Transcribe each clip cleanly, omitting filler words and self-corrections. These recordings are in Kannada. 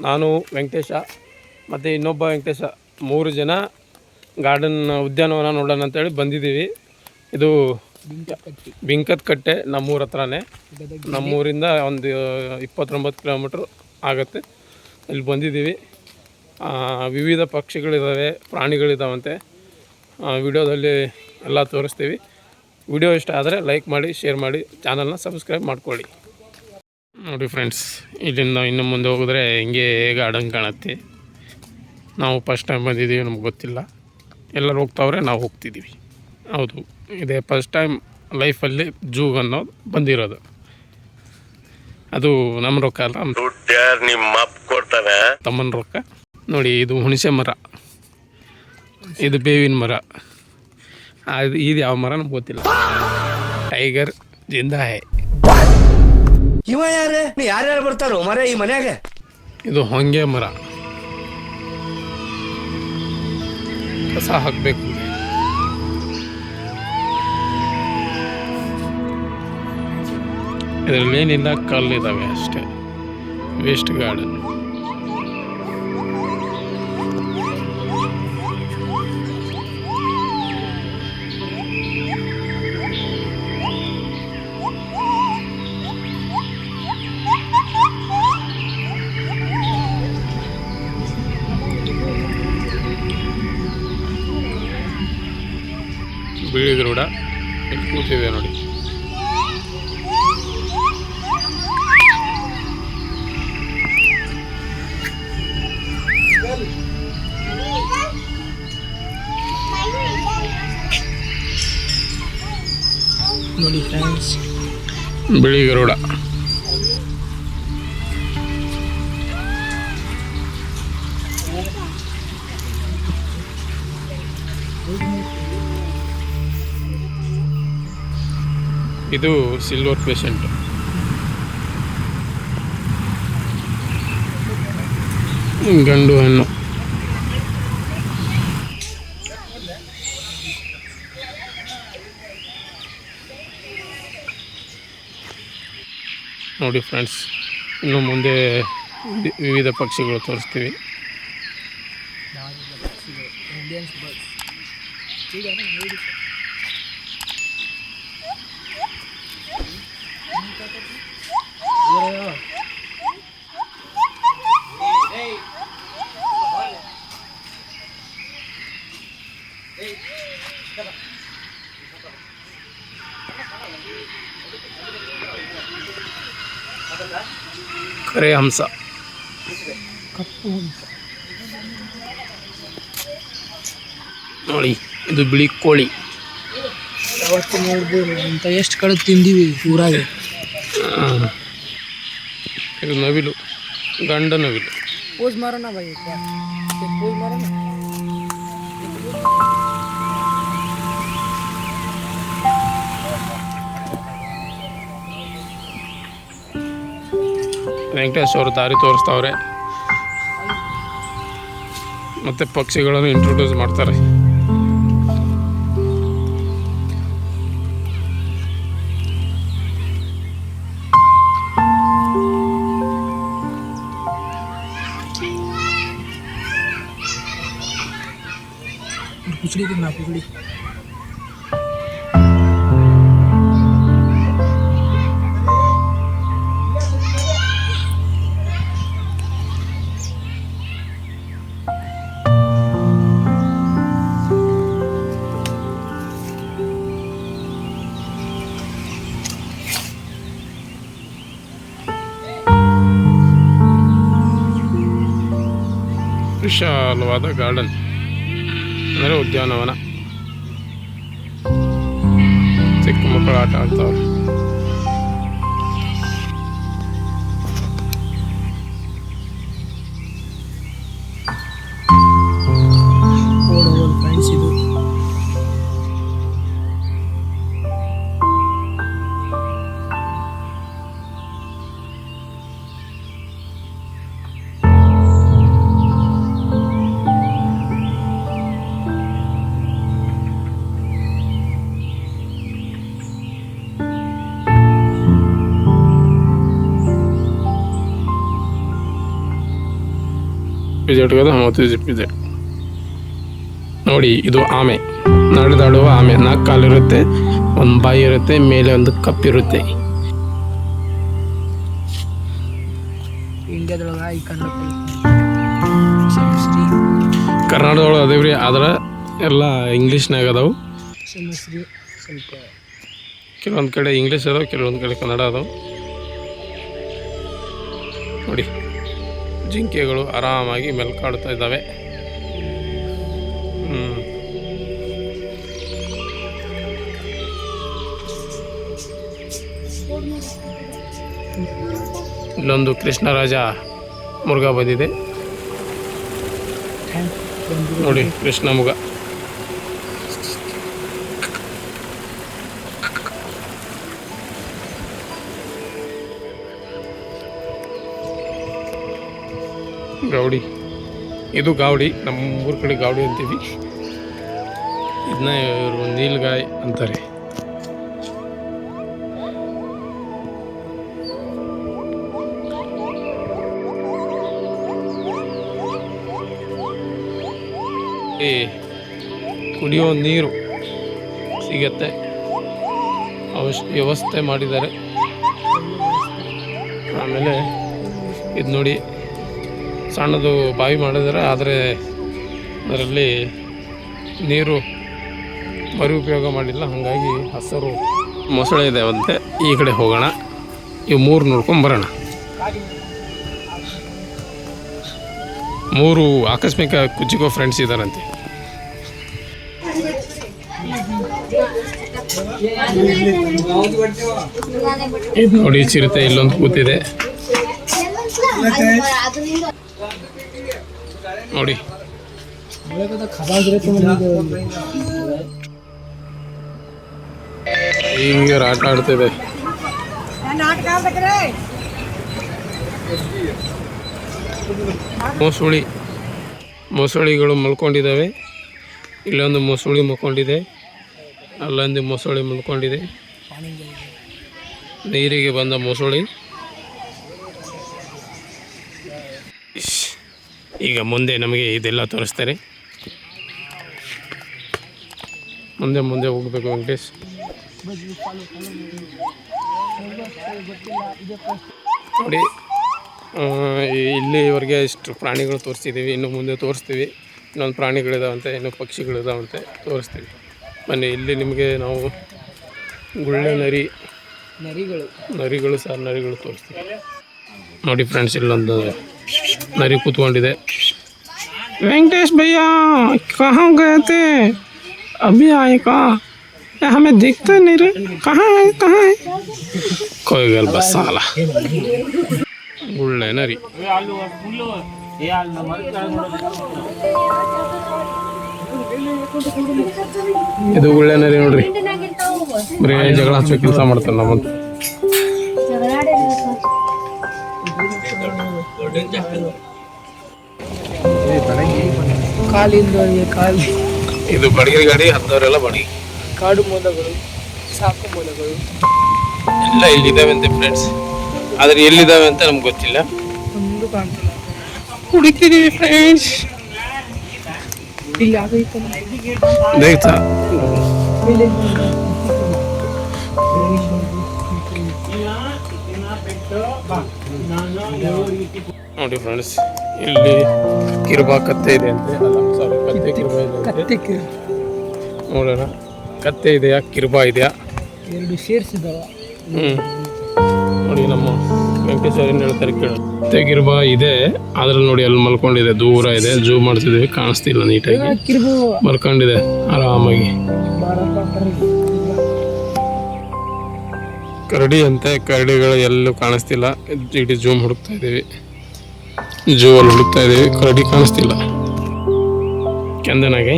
ನಾನು ವೆಂಕಟೇಶ ಮತ್ತು ಇನ್ನೊಬ್ಬ ವೆಂಕಟೇಶ 3 ಜನ ಗಾರ್ಡನ್ ಉದ್ಯಾನವನ ನೋಡೋಣ ಅಂತೇಳಿ ಬಂದಿದ್ದೀವಿ. ಇದು ಬಿಂಕದಕಟ್ಟೆ ನಮ್ಮೂರ ಹತ್ರನೇ. ನಮ್ಮೂರಿಂದ ಒಂದು 29 ಕಿಲೋಮೀಟ್ರ್ ಆಗುತ್ತೆ. ಇಲ್ಲಿ ಬಂದಿದ್ದೀವಿ. ವಿವಿಧ ಪಕ್ಷಿಗಳಿದ್ದಾವೆ, ಪ್ರಾಣಿಗಳಿದ್ದಾವಂತೆ. ವಿಡಿಯೋದಲ್ಲಿ ಎಲ್ಲ ತೋರಿಸ್ತೀವಿ. ವಿಡಿಯೋ ಇಷ್ಟ ಆದರೆ ಲೈಕ್ ಮಾಡಿ, ಶೇರ್ ಮಾಡಿ, ಚಾನಲ್ನ ಸಬ್ಸ್ಕ್ರೈಬ್ ಮಾಡ್ಕೊಳ್ಳಿ. ನೋಡಿ ಫ್ರೆಂಡ್ಸ್, ಇಲ್ಲಿಂದ ಇನ್ನು ಮುಂದೆ ಹೋಗಿದ್ರೆ ಹಿಂಗೆ ಗಾರ್ಡನ್ ಕಾಣುತ್ತೆ. ನಾವು ಫಸ್ಟ್ ಟೈಮ್ ಬಂದಿದ್ದೀವಿ, ನಮ್ಗೆ ಗೊತ್ತಿಲ್ಲ. ಎಲ್ಲರೂ ಹೋಗ್ತಾವ್ರೆ, ನಾವು ಹೋಗ್ತಿದ್ದೀವಿ. ಹೌದು, ಇದೇ ಫಸ್ಟ್ ಟೈಮ್ ಲೈಫಲ್ಲಿ ಜೂಗ್ ಅನ್ನೋದು ಬಂದಿರೋದು. ಅದು ನಮ್ಮ ರೊಕ್ಕ ಅಲ್ಲ, ನಿಮ್ಮ ಕೊಡ್ತಾನೆ ತಮ್ಮನ ರೊಕ್ಕ. ನೋಡಿ, ಇದು ಹುಣಸೆ ಮರ, ಇದು ಬೇವಿನ ಮರ. ಇದು ಯಾವ ಮರ ನಮ್ಗೆ ಗೊತ್ತಿಲ್ಲ. Tiger ಜಿಂದಾ high. ಇವ ಯಾರೇ? ಯಾರ್ಯಾರು ಬರ್ತಾರೋ ಮರ ಈ ಮನ್ಯಾಗ? ಇದು ಹೊಂಗೆ ಮರ. ಕಸ ಹಾಕಬೇಕು. ಇದರಲ್ಲಿ ಏನಿಲ್ಲ, ಕಲ್ಲಿದ್ದಾವೆ ಅಷ್ಟೇ. Waste garden. ಬೀಳಿದ್ರೂಡ ಇಲ್ಲಿ ಕೂತಿದೆ ನೋಡಿ. ನೋಡಿ ಫ್ರೆಂಡ್ಸ್, ಬಿಳಿ ಗರುಡ. ಇದು ಸಿಲ್ವರ್ ಪೇಷಂಟ್. ಗಂಡು ಹೆಣ್ಣು. ನೋಡಿ ಫ್ರೆಂಡ್ಸ್, ಇನ್ನು ಮುಂದೆ ವಿವಿಧ ಪಕ್ಷಿಗಳು ತೋರಿಸ್ತೀವಿ. ಕರೆ ಹಂಸ, ಕಪ್ಪು ಹಂಸ ನೋಡಿ. ಇದು ಬಿಳಿ ಕೋಳಿ. ಯಾವತ್ತು ನೋಡ್ಬೋದು ಅಂತ ಎಷ್ಟು ಕಡೆ ತಿಂದೀವಿ ಊರಾಗೆ. ಇದು ನವಿಲು, ಗಂಡ ನವಿಲು. ಪೋಸ್ ಮಾರೋಣ ಬೈ, ಪೋಸ್ ಮಾರೋಣ. ವೆಂಕಟೇಶ್ ಅವರು ದಾರಿ ತೋರಿಸ್ತಾವ್ರೆ, ಮತ್ತು ಪಕ್ಷಿಗಳನ್ನು ಇಂಟ್ರೊಡ್ಯೂಸ್ ಮಾಡ್ತಾರೆ. ಕುಚಡಿ ನಾ ಕುಚಡಿ. ವಿಶಾಲವಾದ ಗಾರ್ಡನ್ ಅಂದರೆ ಉದ್ಯಾನವನ. ಚಿಕ್ಕ ಮಕ್ಕಳು ಆಟ ಆಡ್ತಾವ್ರೆ. ಫ್ರೆಂಡ್ಸ್, ಇದು ಪಿಜೆಟ್ಗದ ಮತ್ತು ಪಿಜೆಟ್ ನೋಡಿ. ಇದು ಆಮೆ, ನಡೆದಾಡುವ ಆಮೆ. 4 ಕಾಲಿರುತ್ತೆ, ಒಂದು ಬಾಯಿ ಇರುತ್ತೆ, ಮೇಲೆ ಒಂದು ಕಪ್ಪಿರುತ್ತೆ. ಇಂಡಿಯಾದೊಳಗೆ ಈ ಕರ್ನಾಟಕದೊಳಗೆ ಅದೇವ್ರಿ, ಆದ್ರೆ ಎಲ್ಲ ಇಂಗ್ಲೀಷ್ನಾಗ ಅದಾವು. ಸ್ವಲ್ಪ ಕೆಲವೊಂದು ಕಡೆ ಇಂಗ್ಲೀಷ್ ಅದಾವೆ, ಕೆಲವೊಂದು ಕಡೆ ಕನ್ನಡ ಅದಾವೆ. ನೋಡಿ, ಜಿಂಕೆಗಳು ಆರಾಮಾಗಿ ಮೆಲ್ಕಾಡ್ತಾ ಇದ್ದಾವೆ. ಇಲ್ಲೊಂದು ಕೃಷ್ಣರಾಜ ಮುರುಘ ಬಂದಿದೆ ನೋಡಿ, ಕೃಷ್ಣ ಮುಗ. ಗೌಡಿ, ಇದು ಗಾವಡಿ. ನಮ್ಮ ಊರ ಕಡೆ ಗಾವಡಿ ಅಂತೀವಿ. ಇದನ್ನ ಇವರು ನೀಲ್ಗಾಯ್ ಅಂತಾರೆ. ಕುಡಿಯೋ ನೀರು ಸಿಗತ್ತೆ, ವ್ಯವಸ್ಥೆ ಮಾಡಿದ್ದಾರೆ. ಆಮೇಲೆ ಇದು ನೋಡಿ, ಸಣ್ಣದು ಬಾವಿ ಮಾಡಿದ್ದಾರೆ, ಆದರೆ ಅದರಲ್ಲಿ ನೀರು ಮರು ಉಪಯೋಗ ಮಾಡಿಲ್ಲ. ಹಾಗಾಗಿ ಹಸರು ಮೊಸಳೆ ಇದೆ ಅಂತೆ. ಈ ಕಡೆ ಹೋಗೋಣ, ಇವು 3 ನೋಡ್ಕೊಂಬರೋಣ. 3 ಆಕಸ್ಮಿಕ ಕುಚಿಕೋ ಫ್ರೆಂಡ್ಸ್ ಇದ್ದಾರಂತೆ. ನೋಡಿ, ಚಿರತೆ ಇಲ್ಲೊಂದು ಕೂತಿದೆ ನೋಡಿ. ಹಿಂಗೆ ಆಟ ಆಡ್ತಿದೆ. ಮೊಸಳಿಗಳು ಮಲ್ಕೊಂಡಿದ್ದಾವೆ. ಇಲ್ಲೊಂದು ಮೊಸಳಿ ಮಲ್ಕೊಂಡಿದೆ, ಅಲ್ಲೊಂದು ಮೊಸಳಿ ಮಲ್ಕೊಂಡಿದೆ. ನೀರಿಗೆ ಬಂದ ಮೊಸಳಿ. ಈಗ ಮುಂದೆ ನಮಗೆ ಇದೆಲ್ಲ ತೋರಿಸ್ತಾರೆ. ಮುಂದೆ ಹೋಗ್ಬೇಕು ವೆಂಕಟೇಶ್. ನೋಡಿ, ಇಲ್ಲಿವರೆಗೆ ಇಷ್ಟು ಪ್ರಾಣಿಗಳು ತೋರಿಸ್ತಿದ್ದೀವಿ. ಇನ್ನು ಮುಂದೆ ತೋರಿಸ್ತೀವಿ. ಇನ್ನೊಂದು ಪ್ರಾಣಿಗಳಿದಾವಂತೆ, ಇನ್ನೂ ಪಕ್ಷಿಗಳಿದಾವಂತೆ, ತೋರಿಸ್ತೀವಿ ಬನ್ನಿ. ಇಲ್ಲಿ ನಿಮಗೆ ನಾವು ಗುಳ್ಳೆ ನರಿಗಳು ತೋರಿಸ್ತೀವಿ ನೋಡಿ ಫ್ರೆಂಡ್ಸ್. ಇಲ್ಲೊಂದು ನರಿ ಕೂತ್ಕೊಂಡಿದೆ. ವೆಂಕಟೇಶ್ ಭಯ್ಯ ಕहाँ गए थे? अभी आए का? हमें दिखता नहीं रे. कहाँ है? कोई गल बस साला गुಳ್ಳೆ ನರಿ. ಇದು ಗುಳ್ಳೆ ನರಿ ನೋಡ್ರಿ. ಬರೀ ಜಗಳ ಹಚ್ಚೋ ಕೆಲಸ ಮಾಡ್ತಾರೆ ನಮ್ಮಂತ. ಇದು ಬಡಗಿರಿ ಗಾಡಿ, ಹತ್ತವರೆಲ್ಲ ಬಡಗಿ. ಕಾಡು ಮೊಲಗಳು, ಸಾಕು ಮೊಲಗಳು ಎಲ್ಲ ಇಲ್ಲಿದ್ದಾವೆ ಅಂತೆ ಫ್ರೆಂಡ್ಸ್. ಆದರೆ ಎಲ್ಲಿದ್ದಾವೆ ಅಂತ ನಮ್ಗೆ ಗೊತ್ತಿಲ್ಲ. ಒಂದು ಕಾಣ್ತಿಲ್ಲ, ಹುಡುಕ್ತಿದ್ದೀವಿ ಫ್ರೆಂಡ್ಸ್. ಇಲ್ಲಿ ಆಗೈತೆ ನೋಡಿ ಫ್ರೆಂಡ್ಸ್. ಇಲ್ಲಿ ಕಿರುಬಾ ಕತ್ತೆ ಇದೆ ಅಂತೆ. ಕತ್ತೆ ಕಿರುಬಾ ಇದೆ ಅಂತೆ. ನೋಡೋಣ, ಕತ್ತೆ ಇದೆಯಾ ಕಿರುಬಾ ಇದೆಯಾ? 2 ಸೇರಿಸಿದಾವ. ನೋಡಿ, ನಮ್ಮ ವೆಂಕಟೇಶ್ವರ ಏನು ಹೇಳ್ತಾರೆ ಕೇಳು. ಕತ್ತೆ ಕಿರುಬಾ ಇದೆ, ಅದ್ರಲ್ಲಿ ನೋಡಿ ಅಲ್ಲಿ ಮಲ್ಕೊಂಡಿದೆ, ದೂರ ಇದೆ. ಜೂಮ್ ಮಾಡ್ತಿದ್ದೀವಿ, ಕಾಣಿಸ್ತಿಲ್ಲ ನೀಟಾಗಿ. ಮಲ್ಕೊಂಡಿದೆ ಆರಾಮಾಗಿ. ಕರಡಿ ಅಂತೆ. ಕರಡಿಗಳು ಎಲ್ಲೂ ಕಾಣಿಸ್ತಿಲ್ಲ. ಇಡೀ ಜೂಮ್ ಹುಡುಕ್ತಾ ಇದ್ದೀವಿ, ಜೂವಲ್ಲಿ ಹುಡುಕ್ತಾ ಇದ್ದೀವಿ, ಕರಡಿ ಕಾಣಿಸ್ತಿಲ್ಲ. ಕೆಂದು ನಾಯಿ,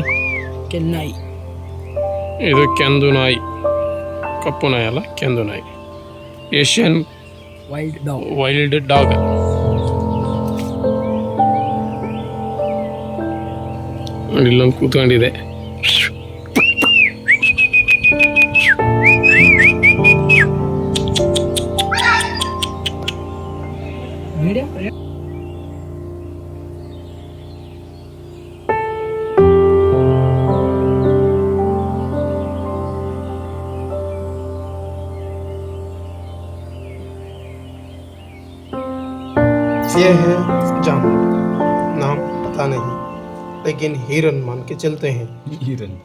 ಇದು ಕೆಂದು ನಾಯಿ. ಕಪ್ಪು ನಾಯಿ ಅಲ್ಲ, ಕೆಂದು ನಾಯಿ. Asian wild dog. ಇಲ್ಲೊಂದು ಕೂತ್ಕೊಂಡಿದೆ. ये है जानवर, नाम पता नहीं, लेकिन हिरन मान के चलते हैं। हिरन